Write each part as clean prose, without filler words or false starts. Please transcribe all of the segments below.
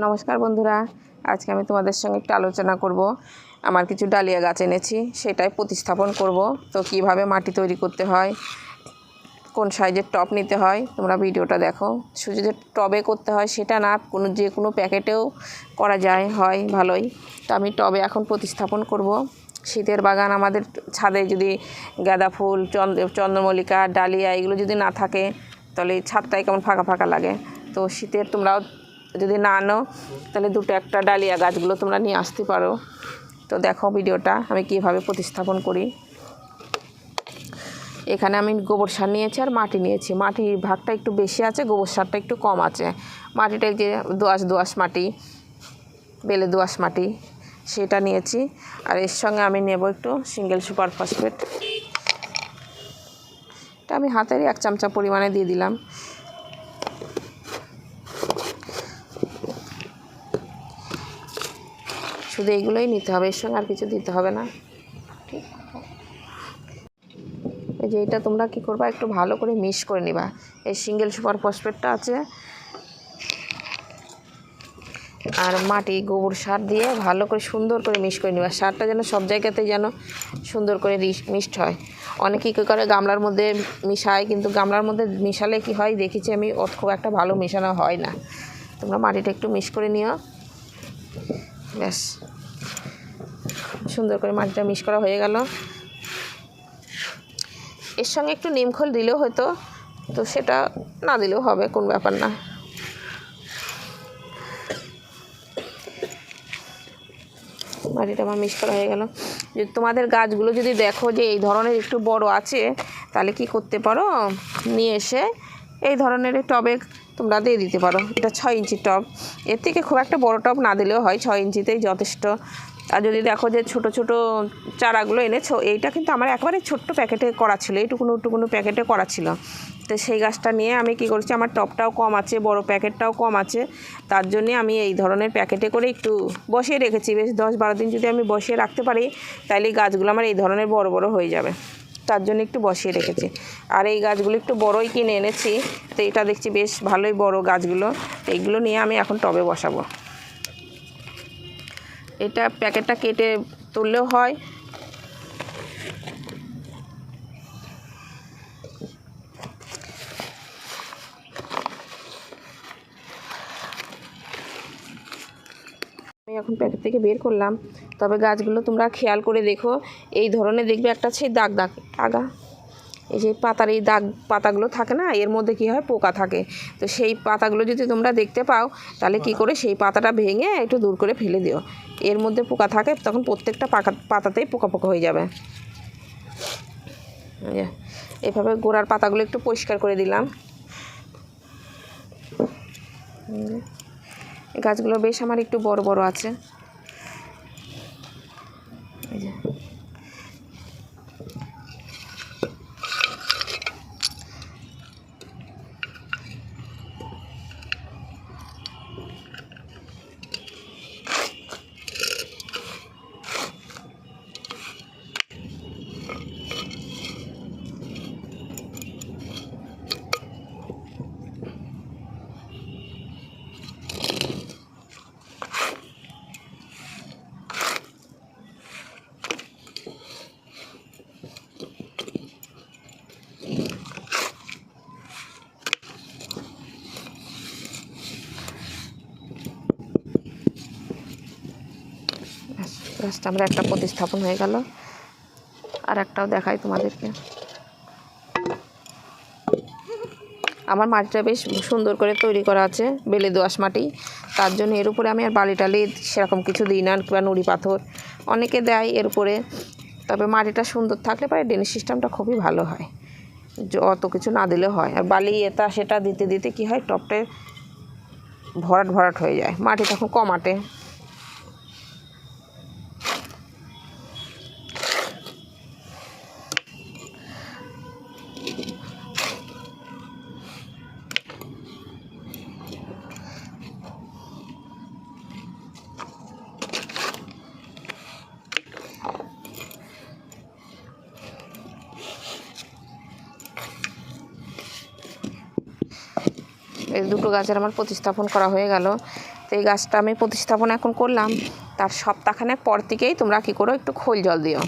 নমস্কার বন্ধুরা, আজকে আমি তোমাদের সঙ্গে একটু আলোচনা করব। আমার কিছু ডালিয়া গাছ এনেছি, সেটাই প্রতিস্থাপন করব। তো কিভাবে মাটি তৈরি করতে হয়, কোন সাইজের টব নিতে হয়, তোমরা ভিডিওটা দেখো। শুধু যে টবে করতে হয় সেটা না, যে কোনো প্যাকেটেও করা যায়, হয় ভালোই। তো আমি টবে এখন প্রতিস্থাপন করব। শীতের বাগান আমাদের ছাদে যদি গাঁদা ফুল, চন্দ্রমল্লিকা, ডালিয়া এগুলো যদি না থাকে, তাহলে ছাদটাই কেমন ফাঁকা ফাঁকা লাগে। তো শীতের তোমরাও যদি না আনো, তাহলে দুটো একটা ডালিয়া গাছগুলো তোমরা নিয়ে আসতে পারো। তো দেখো ভিডিওটা আমি কীভাবে প্রতিস্থাপন করি। এখানে আমি গোবর সার নিয়েছি আর মাটি নিয়েছি। মাটির ভাগটা একটু বেশি আছে, গোবর সারটা একটু কম আছে। মাটিটা যে দোআঁশ দোআঁশ মাটি, বেলে দোআঁশ মাটি, সেটা নিয়েছি। আর এর সঙ্গে আমি নেব একটু সিঙ্গেল সুপার ফসফেট। এটা আমি হাতেরই 1 চামচা পরিমাণে দিয়ে দিলাম। শুধু এইগুলোই নিতে হবে, এর সঙ্গে আর কিছু দিতে হবে না। ঠিক, এই যে এটা তোমরা কী করবা, একটু ভালো করে মিক্স করে নিবা। এই সিঙ্গেল সুপার ফসফেটটা আছে আর মাটি, গোবর সার দিয়ে ভালো করে সুন্দর করে মিক্স করে নিবা। সারটা যেন সব জায়গাতেই যেন সুন্দর করে মিক্সড হয়। অনেকেই কী করে গামলার মধ্যে মিশায়, কিন্তু গামলার মধ্যে মিশালে কি হয় দেখেছি আমি, খুব একটা ভালো মেশানো হয় না। তোমরা মাটিটা একটু মিক্স করে নিও। ব্যাস, সুন্দর করে মাটিটা মিক্স করা হয়ে গেল। এর সঙ্গে একটু নিমখোল দিলেও হয়তো, তো সেটা না দিলেও হবে, কোন ব্যাপার না। মাটিটা আমার মিক্স করা হয়ে গেল। যদি তোমাদের গাছগুলো যদি দেখো যে এই ধরনের একটু বড় আছে, তাহলে কি করতে পারো, নিয়ে এসে এই ধরনের টবে তোমরা দিয়ে দিতে পারো। এটা 6 ইঞ্চির টব, এর থেকে খুব একটা বড় টব না দিলেও হয়, 6 ইঞ্চিতেই যথেষ্ট। আর যদি দেখো যে ছোট ছোট চারাগুলো এনেছো, এইটা কিন্তু আমার একেবারে ছোট্ট প্যাকেটে করা ছিল, এইটুকুনো প্যাকেটে করা ছিল। তো সেই গাছটা নিয়ে আমি কি করছি, আমার টবটাও কম আছে, বড় প্যাকেটটাও কম আছে, তার জন্যে আমি এই ধরনের প্যাকেটে করে একটু বসিয়ে রেখেছি। বেশ 10-12 দিন যদি আমি বসিয়ে রাখতে পারি, তাহলে এই গাছগুলো আমার এই ধরনের বড় বড় হয়ে যাবে। তার জন্য একটু বসিয়ে রেখেছি। আর এই গাছগুলো একটু বড়ই কিনে এনেছি, তো এটা দেখছি বেশ ভালোই বড় গাছগুলো। এইগুলো নিয়ে আমি এখন টবে বসাবো। এটা প্যাকেটটা কেটে তুললেও হয়। আমি এখন প্যাকেট থেকে বের করলাম। তবে গাছগুলো তোমরা খেয়াল করে দেখো, এই ধরনের দেখবে একটা সেই দাগ দাগ আগা, এই যে পাতার এই দাগ পাতাগুলো থাকে না, এর মধ্যে কি হয়, পোকা থাকে। তো সেই পাতাগুলো যদি তোমরা দেখতে পাও, তাহলে কি করে সেই পাতাটা ভেঙে একটু দূর করে ফেলে দিও। এর মধ্যে পোকা থাকে, তখন প্রত্যেকটা পাতাতেই পোকা পোকা হয়ে যাবে। এভাবে গোড়ার পাতাগুলো একটু পরিষ্কার করে দিলাম। গাছগুলো বেশ আমার একটু বড় বড় আছে। এই যে গাছটা আমরা একটা প্রতিস্থাপন হয়ে গেল। আর একটাও দেখাই তোমাদেরকে। আমার মাটিটা বেশ সুন্দর করে তৈরি করা আছে, বেলে দোআঁশ মাটি। তার জন্য এর উপরে আমি আর বালি টালি সেরকম কিছু দিই না, কিংবা নুড়ি পাথর অনেকে দেয় এর উপরে। তবে মাটিটা সুন্দর থাকলে পরে ড্রেনেজ সিস্টেমটা খুবই ভালো হয়, অত কিছু না দিলে হয়। আর বালি এটা সেটা দিতে দিতে কি হয়, টবটা ভরাট ভরাট হয়ে যায়, মাটি তখন কমাটে। এই দুটো গাছের আমার প্রতিস্থাপন করা হয়ে গেল। তো এই গাছটা আমি প্রতিস্থাপন এখন করলাম, তার সপ্তাহখানেক পর থেকেই তোমরা কী করো, একটু খোল জল দিও,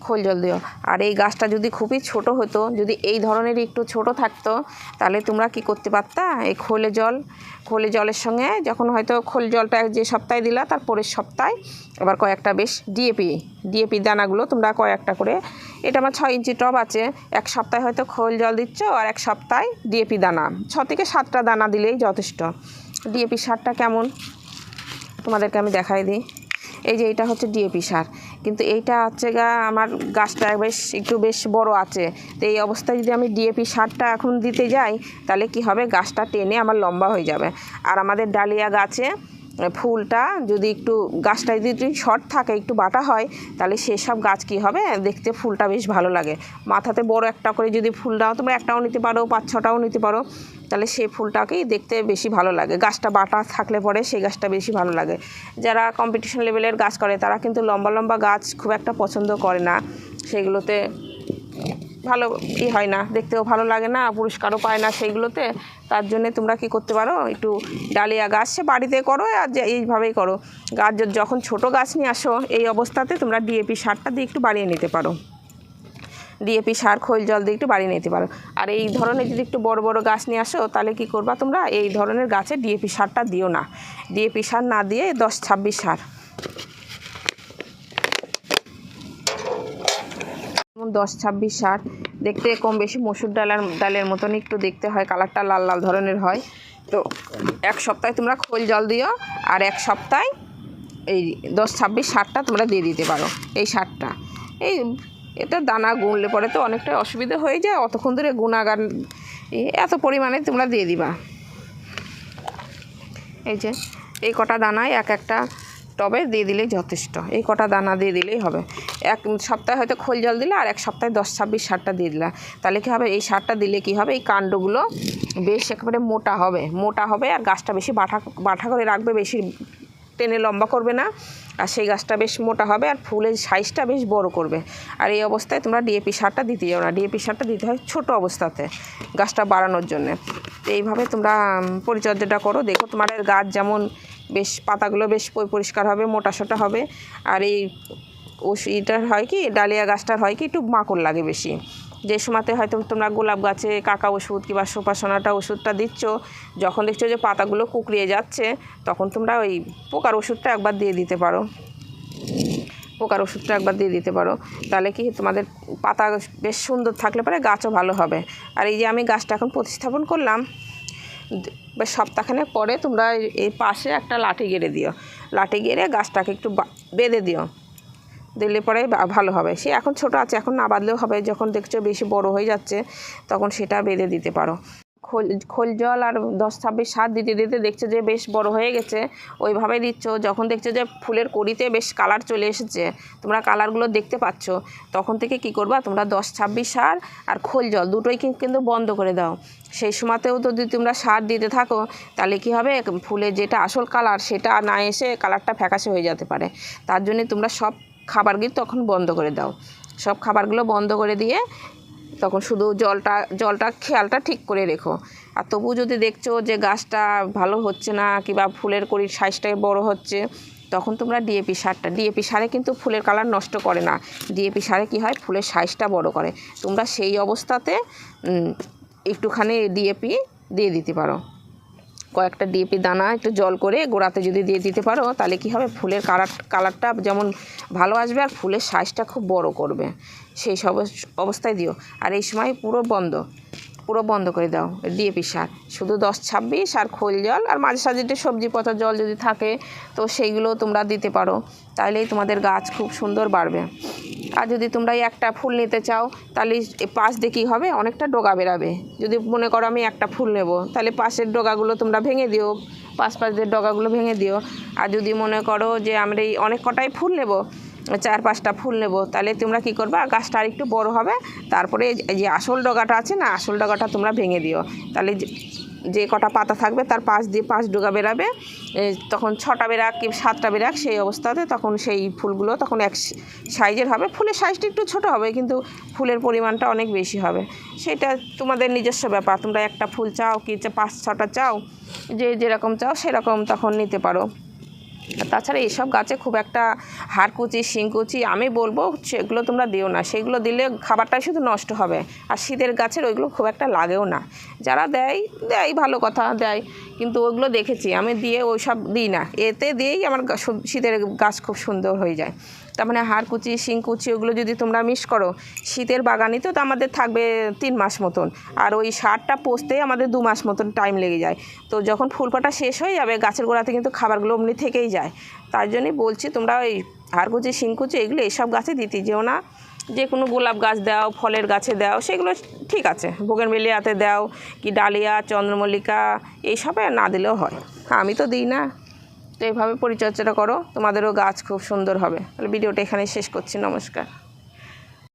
খোল জল দিও। আর এই গাছটা যদি খুবই ছোট হতো, যদি এই ধরনের একটু ছোট থাকতো, তাহলে তোমরা কি করতে পারতা, এই খোলে জলের সঙ্গে যখন হয়তো খোল জলটা যে সপ্তাহে দিলা, তার পরের সপ্তাহে আবার কয়েকটা বেশ ডিএপি দানাগুলো তোমরা কয়েকটা করে, এটা আমার 6 ইঞ্চি টব আছে, এক সপ্তাহে হয়তো খোল জল দিচ্ছ আর এক সপ্তাহে ডিএপি দানা, 6 থেকে 7টা দানা দিলেই যথেষ্ট। ডিএপি সারটা কেমন তোমাদেরকে আমি দেখাই দিই। এই যে এটা হচ্ছে ডিএপি সার, কিন্তু এইটা হচ্ছে আমার গাছটা বেশ বড় আছে। তো এই অবস্থায় যদি আমি ডিএপি সারটা এখন দিতে যাই, তাহলে কি হবে, গাছটা টেনে আমার লম্বা হয়ে যাবে। আর আমাদের ডালিয়া গাছে ফুলটা যদি একটু, গাছটা যদি শর্ট থাকে, একটু বাটা হয়, তাহলে সেসব গাছ কি হবে, দেখতে ফুলটা বেশ ভালো লাগে। মাথাতে বড় একটা করে যদি ফুল দাও, তোমরা একটাও নিতে পারো, 5-6টাও নিতে পারো, তাহলে সেই ফুলটাকেই দেখতে বেশি ভালো লাগে। গাছটা বাটা থাকলে পরে সেই গাছটা বেশি ভালো লাগে। যারা কম্পিটিশন লেভেলের গাছ করে, তারা কিন্তু লম্বা লম্বা গাছ খুব একটা পছন্দ করে না, সেগুলোতে ভালো হয় না, দেখতেও ভালো লাগে না, পুরস্কারও পায় না সেইগুলোতে। তার জন্যে তোমরা কি করতে পারো, একটু ডালিয়া গাছ সে বাড়িতে করো আর এইভাবেই করো। গাছ যখন ছোট গাছ নিয়ে আসো, এই অবস্থাতে তোমরা ডিএপি সারটা দিয়ে একটু বাড়িয়ে নিতে পারো, ডিএপি সার খোল জল দিয়ে একটু বাড়িয়ে নিতে পারো। আর এই ধরনের যদি একটু বড় বড় গাছ নিয়ে আসো, তাহলে কি করবা, তোমরা এই ধরনের গাছে ডিএপি সারটা দিও না, ডিএপি সার না দিয়ে 10-26 সার, 10-26 সার দেখতে কম বেশি মসুর ডালের মতন একটু দেখতে হয়, কালারটা লাল লাল ধরনের হয়। তো এক সপ্তাহে তোমরা খোল জল দিও, আর এক সপ্তাহে এই 10-26 সারটা তোমরা দিয়ে দিতে পারো। এই সারটা এটা দানা গুনলে পরে তো অনেকটা অসুবিধা হয়ে যায়, অতক্ষণ ধরে গুণাগান এত পরিমাণে তোমরা দিয়ে দিবা। এই যে এই কটা দানায় একটা টবে দিয়ে দিলেই যথেষ্ট, এই কটা দানা দিয়ে দিলেই হবে। এক সপ্তাহে হয়তো খোল জল দিলে, আর এক সপ্তাহে 10-26 সারটা দিয়ে দিলা, তাহলে কী হবে, এই সারটা দিলে কী হবে, এই কাণ্ডগুলো বেশ একেবারে মোটা হবে, আর গাছটা বেশি বাঠা করে রাখবে, বেশি টেনে লম্বা করবে না, আর সেই গাছটা বেশ মোটা হবে, আর ফুলের সাইজটা বেশ বড় করবে। আর এই অবস্থায় তোমরা ডিএপি সারটা দিতে যাও না, ডিএপি সারটা দিতে হয় ছোট অবস্থাতে, গাছটা বাড়ানোর জন্যে। তো এইভাবে তোমরা পরিচর্যাটা করো, দেখো তোমার গাছ যেমন বেশ পাতাগুলো বেশ পরিষ্কার হবে, মোটাসোটা হবে। আর এই এটার হয় কি, ডালিয়া গাছটার হয় কি, একটু মাকড় লাগে বেশি। যে সময়তে হয়তো তোমরা গোলাপ গাছে কাকা ওষুধ কিংবা সুপাসনাটা ওষুধটা দিচ্ছ, যখন দেখছো যে পাতাগুলো কুকড়িয়ে যাচ্ছে, তখন তোমরা ওই পোকার ওষুধটা একবার দিয়ে দিতে পারো, তাহলে কি তোমাদের পাতা বেশ সুন্দর থাকলে পরে গাছও ভালো হবে। আর এই যে আমি গাছটা এখন প্রতিস্থাপন করলাম, বেশ সপ্তাহখানেক পরে তোমরা এই পাশে একটা লাঠি গেড়ে গাছটাকে একটু বেঁধে দিলে পরে ভালো হবে। সে এখন ছোট আছে, এখন না বাঁধলেও হবে, যখন দেখছো বেশি বড় হয়ে যাচ্ছে, তখন সেটা বেঁধে দিতে পারো। খোল জল আর 10-26 সার দিতে দেখছো যে বেশ বড় হয়ে গেছে, ওইভাবে দিচ্ছ। যখন দেখছো যে ফুলের কড়িতে বেশ কালার চলে এসেছে, তোমরা কালারগুলো দেখতে পাচ্ছ, তখন থেকে কি করবা, তোমরা 10-26 সার আর খোল জল দুটোই কিন্তু বন্ধ করে দাও। সেই সময়তেও তো যদি তোমরা সার দিতে থাকো, তাহলে কি হবে, ফুলের যেটা আসল কালার সেটা না এসে কালারটা ফ্যাকাশে হয়ে যেতে পারে। তার জন্য তোমরা সব খাবারগুলো তখন বন্ধ করে দাও, সব খাবারগুলো বন্ধ করে দিয়ে তখন শুধু জলটা খেয়ালটা ঠিক করে রেখো। আর তবু যদি দেখছো যে গাছটা ভালো হচ্ছে না, কিংবা ফুলের কড়ির সাইজটাই বড় হচ্ছে, তখন তোমরা ডিএপি সারে কিন্তু ফুলের কালার নষ্ট করে না, ডিএপি সারে কী হয়, ফুলের সাইজটা বড় করে। তোমরা সেই অবস্থাতে একটুখানি ডিএপি দিয়ে দিতে পারো, কয়েকটা ডিএপি দানা একটু জল করে গোড়াতে যদি দিয়ে দিতে পারো, তাহলে কি হবে, ফুলের কালারটা যেমন ভালো আসবে, আর ফুলের সাইজটা খুব বড় করবে। সেই সব অবস্থায় দিও। আর এই সময় পুরো বন্ধ করে দাও ডিএপি সার, শুধু 10-26 আর খোল জল, আর মাঝে সাঝে সবজি পচার জল যদি থাকে তো সেইগুলো তোমরা দিতে পারো, তাহলেই তোমাদের গাছ খুব সুন্দর বাড়বে। আর যদি তোমরা একটা ফুল নিতে চাও, তাহলে পাশ দিয়ে কী হবে, অনেকটা ডগা বেরাবে। যদি মনে করো আমি একটা ফুল নেব, তাহলে পাশের ডগাগুলো তোমরা ভেঙে দিও, পাশ দিয়ে ডগাগুলো ভেঙে দিও। আর যদি মনে করো যে আমরা এই অনেক কটাই ফুল নেব, 4-5টা ফুল নেব, তাহলে তোমরা কী করবা, গাছটা আর একটু বড় হবে, তারপরে যে আসল ডগাটা আছে না, আসল ডগাটা তোমরা ভেঙে দিও, তাহলে যে কটা পাতা থাকবে তার পাশ দিয়ে 5 ডগা বেরাবে, তখন 6টা বেরাক কি 7টা বেরাক, সেই অবস্থাতে তখন সেই ফুলগুলো তখন এক সাইজের হবে। ফুলের সাইজটা একটু ছোট হবে কিন্তু ফুলের পরিমাণটা অনেক বেশি হবে। সেটা তোমাদের নিজস্ব ব্যাপার, তোমরা একটা ফুল চাও কি 5-6টা চাও, যে যেরকম চাও সেরকম তখন নিতে পারো। তাছাড়া এইসব গাছে খুব একটা হাড়কুচি শিংকুচি আমি বলবো সেগুলো তোমরা দিও না, সেগুলো দিলে খাবারটাই শুধু নষ্ট হবে। আর শীতের গাছের ওইগুলো খুব একটা লাগেও না। যারা দেয় দেয় ভালো কথা দেয়, কিন্তু ওইগুলো দেখেছি আমি দিয়ে ওই সব দিই না, এতে দিয়েই আমার শীতের গাছ খুব সুন্দর হয়ে যায়। তার মানে হাড়কুচি শিংকুচি ওগুলো যদি তোমরা মিক্স করো, শীতের বাগানই তো আমাদের থাকবে 3 মাস মতন, আর ওই সারটা পচতেই আমাদের 2 মাস মতন টাইম লেগে যায়। তো যখন ফুল ফোটা শেষ হয়ে যাবে গাছের গোড়াতে কিন্তু খাবারগুলো অমনি থেকেই যায়। তার জন্যই বলছি তোমরা ওই হাড়কুচি শিংকুচি এগুলো এইসব গাছে দিতে যেও না। যে কোনো গোলাপ গাছ দাও, ফলের গাছে দাও, সেগুলো ঠিক আছে, বোগেনভেলিয়াতে দাও কি ডালিয়া চন্দ্রমল্লিকা এইসবে না দিলেও হয়, আমি তো দিই না। তো এইভাবে পরিচর্যাটা করো, তোমাদেরও গাছ খুব সুন্দর হবে। তাহলে ভিডিওটা এখানে শেষ করছি, নমস্কার।